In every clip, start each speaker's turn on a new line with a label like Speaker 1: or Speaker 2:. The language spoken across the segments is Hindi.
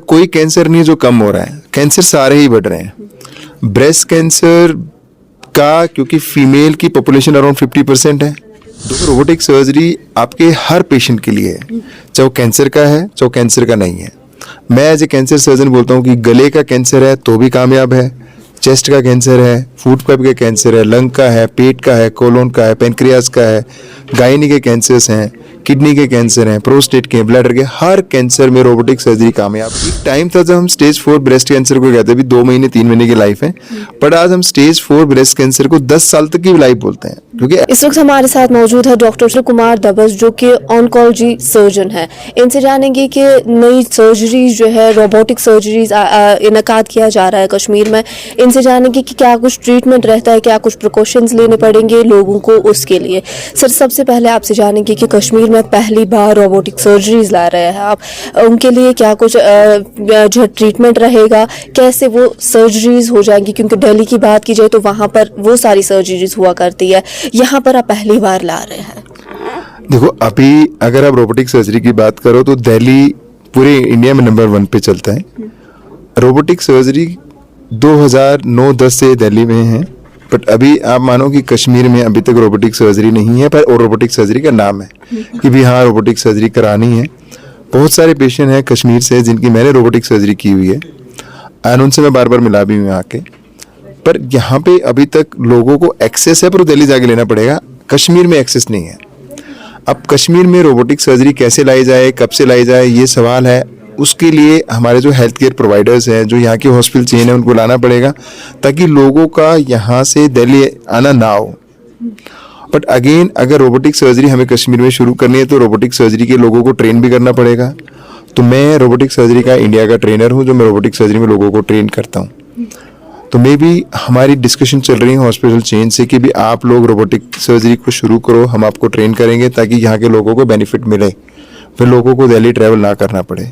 Speaker 1: कोई कैंसर नहीं है जो कम हो रहा है, कैंसर सारे ही बढ़ रहे हैं। ब्रेस्ट कैंसर का क्योंकि फीमेल की पॉपुलेशन अराउंड 50% है, तो रोबोटिक सर्जरी आपके हर पेशेंट के लिए है, चाहे वो कैंसर का है चाहे वो कैंसर का नहीं है। मैं एज ए कैंसर सर्जन बोलता हूँ कि गले का कैंसर है तो भी कामयाब है, चेस्ट का कैंसर है, फूड पाइप का कैंसर है, लंग का है, पेट का है, कोलोन का है, पेनक्रियाज का है, गायनी के कैंसर्स हैं, किडनी के कैंसर हैं, प्रोस्टेट के, ब्लैडर के, हर कैंसर में रोबोटिक सर्जरी कामयाब। एक टाइम था जब हम स्टेज 4 ब्रेस्ट कैंसर को कहते हैं, अभी 2 महीने 3 महीने की लाइफ है, बट आज हम स्टेज 4 ब्रेस्ट कैंसर को 10 साल तक की लाइफ बोलते हैं। क्योंकि
Speaker 2: इस वक्त हमारे साथ मौजूद है डॉक्टर शिव कुमार दबस, जो कि ऑन्कोलॉजी सर्जन है। इनसे जानेंगे कि नई सर्जरीज जो है, रोबोटिक सर्जरीज इनकाद किया जा रहा है कश्मीर में। इनसे जानेंगे कि क्या कुछ ट्रीटमेंट रहता है, क्या कुछ प्रिकॉशंस लेने पड़ेंगे लोगों को उसके लिए। सर, सबसे पहले आपसे जानेंगे कि कश्मीर में पहली बार रोबोटिक सर्जरीज ला रहे हैं आप, उनके लिए क्या कुछ जो ट्रीटमेंट रहेगा, कैसे वो सर्जरीज हो जाएंगी, क्योंकि दिल्ली की बात की जाए तो वहाँ पर वो सारी सर्जरीज हुआ करती है, यहाँ पर आप पहली बार ला रहे हैं।
Speaker 1: देखो, अभी अगर आप रोबोटिक सर्जरी की बात करो तो दिल्ली पूरे इंडिया में नंबर 1 पे चलता है। रोबोटिक सर्जरी 2009-10 से दिल्ली में है, बट अभी आप मानो कि कश्मीर में अभी तक रोबोटिक सर्जरी नहीं है, पर और रोबोटिक सर्जरी का नाम है कि भी हाँ रोबोटिक सर्जरी करानी है। बहुत सारे पेशेंट हैं कश्मीर से जिनकी मैंने रोबोटिक सर्जरी की हुई है, और उनसे मैं बार बार मिला भी हूँ आके। पर यहाँ पे अभी तक लोगों को एक्सेस है, पर दिल्ली जाके लेना पड़ेगा, कश्मीर में एक्सेस नहीं है। अब कश्मीर में रोबोटिक सर्जरी कैसे लाई जाए, कब से लाई जाए, ये सवाल है। उसके लिए हमारे जो हेल्थ केयर प्रोवाइडर्स हैं, जो यहाँ की हॉस्पिटल चेन है, उनको लाना पड़ेगा ताकि लोगों का यहाँ से दिल्ली आना ना हो। बट अगेन, अगर रोबोटिक सर्जरी हमें कश्मीर में शुरू करनी है तो रोबोटिक सर्जरी के लोगों को ट्रेन भी करना पड़ेगा। तो मैं रोबोटिक सर्जरी का इंडिया का ट्रेनर हूँ, जो मैं रोबोटिक सर्जरी में लोगों को ट्रेन करता हूँ। तो मे भी हमारी डिस्कशन चल रही है हॉस्पिटल चेन से कि भी आप लोग रोबोटिक सर्जरी को शुरू करो, हम आपको ट्रेन करेंगे ताकि यहाँ के लोगों को बेनिफिट मिले, फिर लोगों को दिल्ली ट्रैवल ना करना पड़े।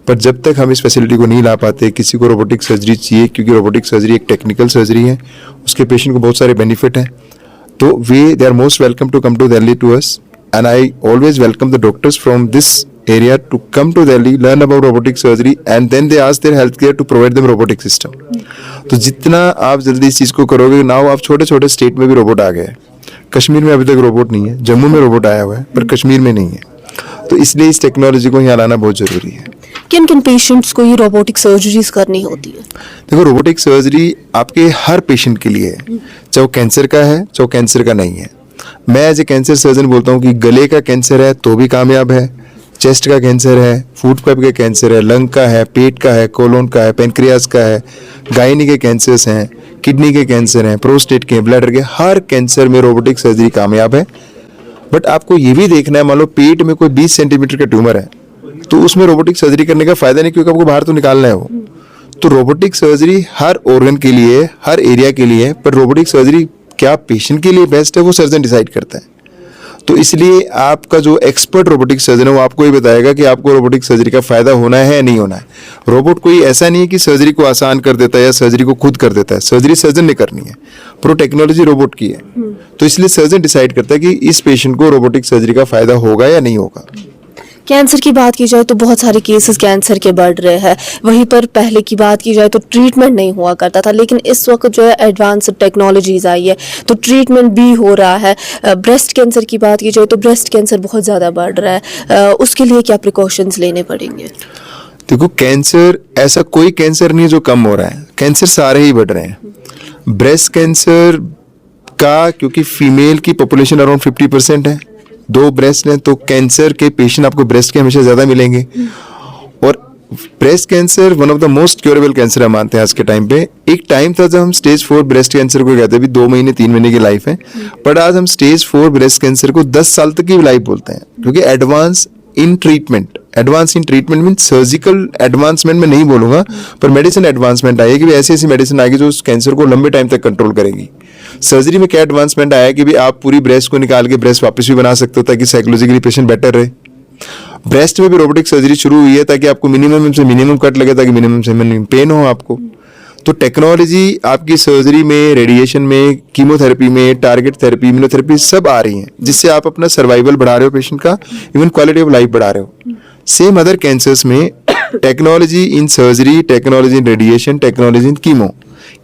Speaker 1: पर जब तक हम इस फैसिलिटी को नहीं ला पाते, किसी को रोबोटिक सर्जरी चाहिए, क्योंकि रोबोटिक सर्जरी एक टेक्निकल सर्जरी है, उसके पेशेंट को बहुत सारे बेनिफिट हैं, तो they are most welcome to come to Delhi to us, and I always welcome the doctors from this area to come to Delhi, learn about robotic surgery, and then they ask their healthcare to provide them robotic system. तो जितना आप जल्दी इस चीज़ को करोगे, नाउ आप छोटे छोटे स्टेट में भी रोबोट आ गए हैं। कश्मीर में अभी तक रोबोट नहीं है, जम्मू में रोबोट आया हुआ है, पर कश्मीर में नहीं है। तो इसलिए इस टेक्नोलॉजी को यहाँ लाना बहुत ज़रूरी है।
Speaker 2: किन किन पेशेंट्स को ये रोबोटिक सर्जरीज करनी होती है?
Speaker 1: देखो, रोबोटिक सर्जरी आपके हर पेशेंट के लिए है, चाहे वो कैंसर का है चाहे वो कैंसर का नहीं है। मैं एज ए कैंसर सर्जन बोलता हूँ कि गले का कैंसर है तो भी कामयाब है, चेस्ट का कैंसर है, फूड पाइप का कैंसर है, लंग का है, पेट का है, कोलोन का है, पेनक्रियाज का है, गायनी के कैंसर्स हैं, किडनी के कैंसर हैं, प्रोस्टेट के, ब्लैडर के, हर कैंसर में रोबोटिक सर्जरी कामयाब है। बट आपको ये भी देखना है, मान लो पेट में कोई 20 सेंटीमीटर का ट्यूमर है तो उसमें रोबोटिक सर्जरी करने का फायदा नहीं, क्योंकि आपको बाहर तो निकालना है वो। तो रोबोटिक सर्जरी हर ऑर्गन के लिए, हर एरिया के लिए, पर रोबोटिक सर्जरी क्या पेशेंट के लिए बेस्ट है वो सर्जन डिसाइड करता है। तो इसलिए आपका जो एक्सपर्ट रोबोटिक सर्जन है वो आपको ही बताएगा कि आपको रोबोटिक सर्जरी का फायदा होना है या नहीं होना है। रोबोट कोई ऐसा नहीं है कि सर्जरी को आसान कर देता है या सर्जरी को खुद कर देता है, सर्जरी सर्जन ने करनी है, प्रो टेक्नोलॉजी रोबोट की है। तो इसलिए सर्जन डिसाइड करता है कि इस पेशेंट को रोबोटिक सर्जरी का फायदा होगा या नहीं होगा।
Speaker 2: कैंसर की बात की जाए तो बहुत सारे केसेस कैंसर के बढ़ रहे हैं, वहीं पर पहले की बात की जाए तो ट्रीटमेंट नहीं हुआ करता था, लेकिन इस वक्त जो है एडवांस टेक्नोलॉजीज आई है तो ट्रीटमेंट भी हो रहा है। ब्रेस्ट कैंसर की बात की जाए तो ब्रेस्ट कैंसर बहुत ज़्यादा बढ़ रहा है, उसके लिए क्या प्रिकॉशंस लेने पड़ेंगे?
Speaker 1: देखो, कैंसर ऐसा कोई कैंसर नहीं है जो कम हो रहा है, कैंसर सारे ही बढ़ रहे हैं। ब्रेस्ट कैंसर का क्योंकि फीमेल की पॉपुलेशन अराउंड 50% है, 2 ब्रेस्ट हैं, तो कैंसर के पेशेंट आपको ब्रेस्ट के हमेशा ज़्यादा मिलेंगे। और breast cancer one of the most curable cancer हम मानते हैं आज के टाइम पे। एक टाइम था जब हम स्टेज 4 ब्रेस्ट कैंसर को कहते हैं, अभी 2 महीने 3 महीने की लाइफ है, बट आज हम स्टेज 4 ब्रेस्ट कैंसर को 10 साल तक की लाइफ बोलते हैं, क्योंकि advance in treatment mean surgical advancement में नहीं बोलूंगा, पर मेडिसिन एडवांसमेंट आई है कि ऐसी ऐसी मेडिसिन आएगी जो उस कैंसर को लंबे टाइम तक कंट्रोल करेगी। सर्जरी में क्या एडवांसमेंट आया है कि भी आप पूरी ब्रेस्ट को निकाल के ब्रेस्ट वापस भी बना सकते हो ताकि साइकोलॉजिकली पेशेंट बेटर रहे। ब्रेस्ट में भी रोबोटिक सर्जरी शुरू हुई है ताकि आपको मिनिमम से मिनिमम कट लगे, ताकि मिनिमम से मिनिमम पेन हो आपको। तो टेक्नोलॉजी आपकी सर्जरी में, रेडिएशन में, कीमोथेरेपी में, टारगेट थेरेपी, इम्यूनोथेरेपी सब आ रही हैं, जिससे आप अपना सर्वाइवल बढ़ा रहे हो पेशेंट का, इवन क्वालिटी ऑफ लाइफ बढ़ा रहे हो। सेम अदर कैंसर्स में technology in surgery, technology in radiation, technology in chemo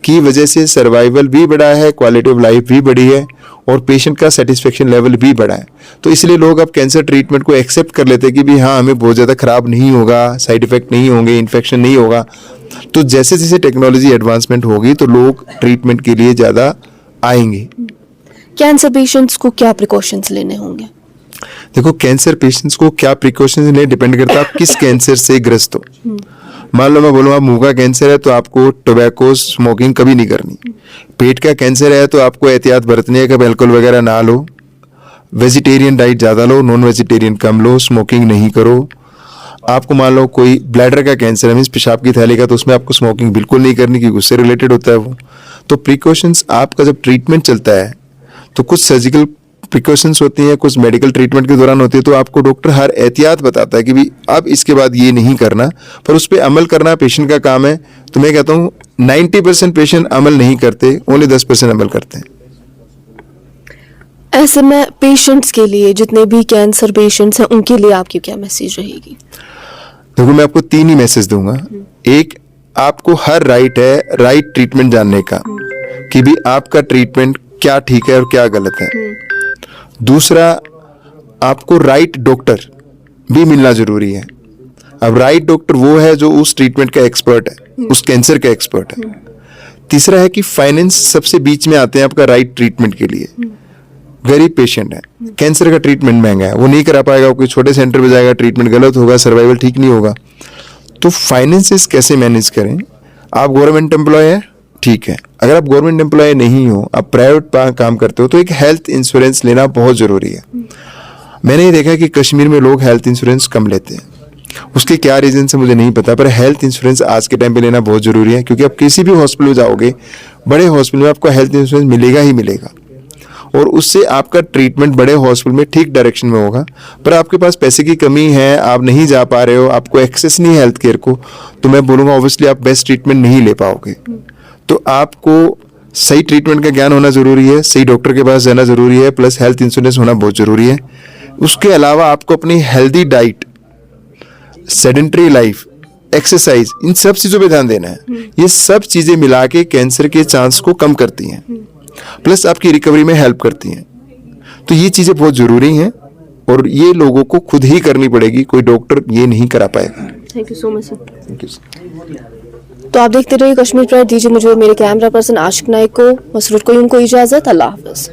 Speaker 1: की वजह से सर्वाइवल भी बढ़ा है, क्वालिटी ऑफ लाइफ भी बढ़ी है और पेशेंट का सेटिस्फेक्शन लेवल भी बढ़ा है। तो इसलिए लोग अब कैंसर ट्रीटमेंट को एक्सेप्ट कर लेते हैं कि भी हाँ, हमें बहुत ज़्यादा खराब नहीं होगा, साइड इफेक्ट नहीं होंगे, इन्फेक्शन नहीं होगा। तो जैसे जैसे टेक्नोलॉजी एडवांसमेंट होगी तो लोग ट्रीटमेंट के लिए ज़्यादा आएंगे।
Speaker 2: कैंसर पेशेंट्स को क्या प्रिकॉशंस लेने होंगे?
Speaker 1: देखो, कैंसर पेशेंट्स को क्या प्रिकॉशंस लेने डिपेंड करता है आप किस कैंसर से ग्रस्त हो। मान लो मैं बोलूँ आप मुंह का कैंसर है तो आपको टोबैको स्मोकिंग कभी नहीं करनी। पेट का कैंसर है तो आपको एहतियात बरतनी है कि अल्कोहल वगैरह ना लो, वेजिटेरियन डाइट ज़्यादा लो, नॉन वेजिटेरियन कम लो, स्मोकिंग नहीं करो। आपको मान लो कोई ब्लैडर का कैंसर है, मीन्स पेशाब की थैली का, तो उसमें आपको स्मोकिंग बिल्कुल नहीं करनी क्योंकि उससे रिलेटेड होता है वो। तो प्रिकॉशंस आपका जब ट्रीटमेंट चलता है तो कुछ सर्जिकल प्रिकॉशंस होती हैं, कुछ मेडिकल ट्रीटमेंट के दौरान होती है, तो आपको डॉक्टर हर एहतियात बताता है कि भी अब इसके बाद ये नहीं करना, पर उस पर अमल करना पेशेंट का काम है। तो मैं कहता हूँ 90% पेशेंट अमल नहीं करते, ओनली 10% अमल करते हैं।
Speaker 2: ऐसे में पेशेंट्स के लिए, जितने भी कैंसर पेशेंट्स हैं, उनके लिए आपकी क्या मैसेज रहेगी?
Speaker 1: देखो, मैं आपको 3 ही मैसेज दूंगा। एक, आपको हर राइट है राइट ट्रीटमेंट जानने का कि भी आपका ट्रीटमेंट क्या ठीक है और क्या गलत है। दूसरा, आपको राइट डॉक्टर भी मिलना जरूरी है। अब राइट डॉक्टर वो है जो उस ट्रीटमेंट का एक्सपर्ट है, उस कैंसर का एक्सपर्ट है। तीसरा है कि फाइनेंस सबसे बीच में आते हैं आपका राइट ट्रीटमेंट के लिए। गरीब पेशेंट है, कैंसर का ट्रीटमेंट महंगा है, वो नहीं करा पाएगा, वो कोई छोटे सेंटर पे जाएगा, ट्रीटमेंट गलत होगा, सर्वाइवल ठीक नहीं होगा। तो फाइनेंसेस कैसे मैनेज करें? आप गवर्नमेंट एम्प्लॉय है, ठीक है। अगर आप गवर्नमेंट एम्प्लॉय नहीं हो, आप प्राइवेट काम करते हो, तो एक हेल्थ इंश्योरेंस लेना बहुत जरूरी है। मैंने ये देखा कि कश्मीर में लोग हेल्थ इंश्योरेंस कम लेते हैं। उसके क्या रीजन से मुझे नहीं पता, पर हेल्थ इंश्योरेंस आज के टाइम पे लेना बहुत जरूरी है, क्योंकि आप किसी भी हॉस्पिटल में जाओगे, बड़े हॉस्पिटल में आपको हेल्थ इंश्योरेंस मिलेगा ही मिलेगा, और उससे आपका ट्रीटमेंट बड़े हॉस्पिटल में ठीक डायरेक्शन में होगा। पर आपके पास पैसे की कमी है, आप नहीं जा पा रहे हो, आपको एक्सेस नहीं है हेल्थ केयर को, तो मैं बोलूँगा ऑब्वियसली आप बेस्ट ट्रीटमेंट नहीं ले पाओगे। तो आपको सही ट्रीटमेंट का ज्ञान होना जरूरी है, सही डॉक्टर के पास जाना जरूरी है, प्लस हेल्थ इंश्योरेंस होना बहुत जरूरी है। उसके अलावा आपको अपनी healthy diet, sedentary life, exercise, इन सब चीज़ों पे ध्यान देना है। ये सब चीज़ें मिला के कैंसर के चांस को कम करती हैं, प्लस आपकी रिकवरी में हेल्प करती हैं। तो ये चीज़ें बहुत ज़रूरी हैं और ये लोगों को खुद ही करनी पड़ेगी, कोई डॉक्टर ये नहीं करा पाएगा।
Speaker 2: Thank you so much sir.
Speaker 1: Thank you.
Speaker 2: तो आप देखते रहिए कश्मीर प्राइड। दीजिए मुझे और मेरे कैमरा पर्सन आशिक नाइक को, मसरूर कोयूम को इजाज़त। अल्लाह हाफ़िज़।